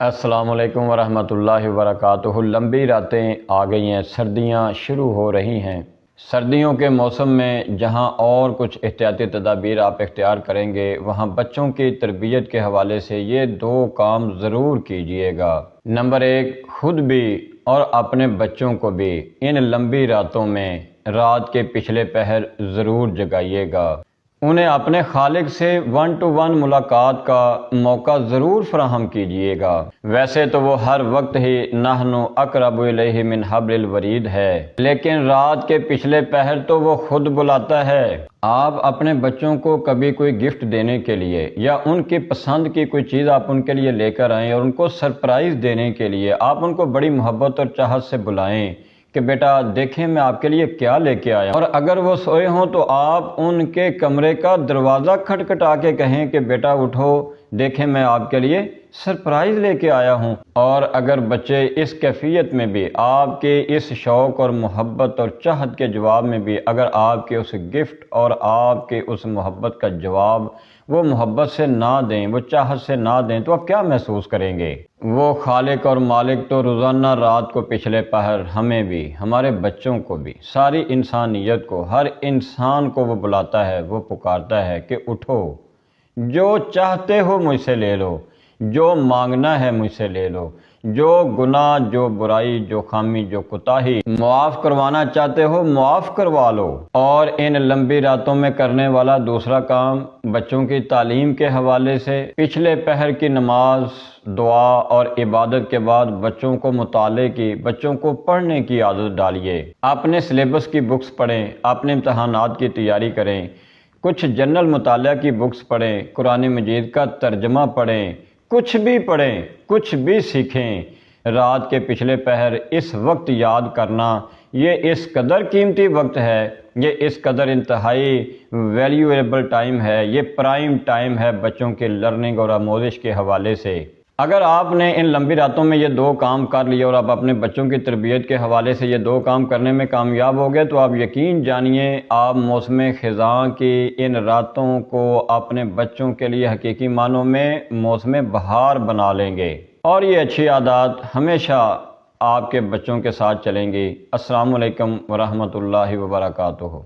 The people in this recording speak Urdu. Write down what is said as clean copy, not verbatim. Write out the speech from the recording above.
السلام علیکم ورحمۃ اللہ وبرکاتہ۔ لمبی راتیں آ گئی ہیں، سردیاں شروع ہو رہی ہیں۔ سردیوں کے موسم میں جہاں اور کچھ احتیاطی تدابیر آپ اختیار کریں گے، وہاں بچوں کی تربیت کے حوالے سے یہ دو کام ضرور کیجئے گا۔ نمبر 1، خود بھی اور اپنے بچوں کو بھی ان لمبی راتوں میں رات کے پچھلے پہر ضرور جگائیے گا۔ انہیں اپنے خالق سے 1 to 1 ملاقات کا موقع ضرور فراہم کیجئے گا۔ ویسے تو وہ ہر وقت ہی نحن اقرب الیہ من حبل الورید ہے، لیکن رات کے پچھلے پہر تو وہ خود بلاتا ہے۔ آپ اپنے بچوں کو کبھی کوئی گفٹ دینے کے لیے یا ان کی پسند کی کوئی چیز آپ ان کے لیے لے کر آئیں اور ان کو سرپرائز دینے کے لیے آپ ان کو بڑی محبت اور چاہت سے بلائیں کہ بیٹا دیکھیں میں آپ کے لیے کیا لے کے آیا ہوں، اور اگر وہ سوئے ہوں تو آپ ان کے کمرے کا دروازہ کھٹکھٹا کے کہیں کہ بیٹا اٹھو، دیکھیں میں آپ کے لیے سرپرائز لے کے آیا ہوں۔ اور اگر بچے اس کیفیت میں بھی آپ کے اس شوق اور محبت اور چاہت کے جواب میں بھی اگر آپ کے اس گفٹ اور آپ کے اس محبت کا جواب وہ محبت سے نہ دیں، وہ چاہت سے نہ دیں، تو آپ کیا محسوس کریں گے؟ وہ خالق اور مالک تو روزانہ رات کو پچھلے پہر ہمیں بھی، ہمارے بچوں کو بھی، ساری انسانیت کو، ہر انسان کو وہ بلاتا ہے، وہ پکارتا ہے کہ اٹھو، جو چاہتے ہو مجھ سے لے لو، جو مانگنا ہے مجھ سے لے لو، جو گناہ، جو برائی، جو خامی، جو کوتاہی معاف کروانا چاہتے ہو معاف کروا لو۔ اور ان لمبی راتوں میں کرنے والا دوسرا کام، بچوں کی تعلیم کے حوالے سے پچھلے پہر کی نماز، دعا اور عبادت کے بعد بچوں کو مطالعے کی، بچوں کو پڑھنے کی عادت ڈالیے۔ اپنے سلیبس کی بکس پڑھیں، اپنے امتحانات کی تیاری کریں، کچھ جنرل مطالعہ کی بکس پڑھیں، قرآن مجید کا ترجمہ پڑھیں، کچھ بھی پڑھیں، کچھ بھی سیکھیں۔ رات کے پچھلے پہر اس وقت یاد کرنا، یہ اس قدر قیمتی وقت ہے، یہ اس قدر انتہائی ویلیویبل ٹائم ہے، یہ پرائم ٹائم ہے بچوں کے لرننگ اور آموزش کے حوالے سے۔ اگر آپ نے ان لمبی راتوں میں یہ دو کام کر لیے اور آپ اپنے بچوں کی تربیت کے حوالے سے یہ دو کام کرنے میں کامیاب ہو گئے، تو آپ یقین جانیے آپ موسم خزاں کی ان راتوں کو اپنے بچوں کے لیے حقیقی معنوں میں موسم بہار بنا لیں گے، اور یہ اچھی عادات ہمیشہ آپ کے بچوں کے ساتھ چلیں گی۔ السلام علیکم ورحمۃ اللہ وبرکاتہ۔